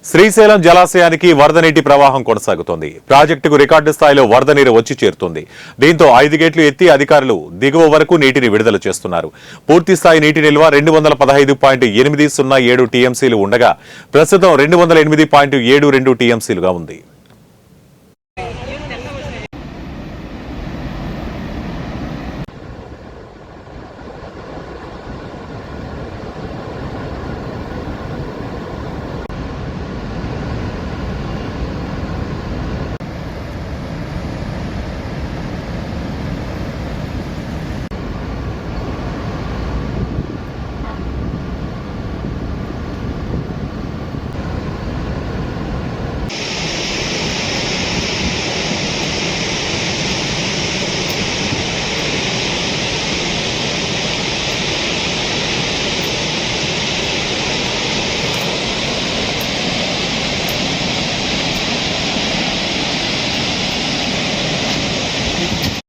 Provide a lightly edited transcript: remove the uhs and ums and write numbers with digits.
శ్రీశైలం జలాశయానికి వరద నీటి ప్రవాహం కొనసాగుతోంది. ప్రాజెక్టుకు రికార్డు స్థాయిలో వరద నీరు వచ్చి చేరుతోంది. దీంతో 5 గేట్లు ఎత్తి అధికారులు దిగువ వరకు నీటిని విడుదల చేస్తున్నారు. పూర్తి స్థాయి నీటి నిల్వ 215.807 టీఎంసీలు ఉండగా ప్రస్తుతం 208.72 టీఎంసీలుగా ఉంది.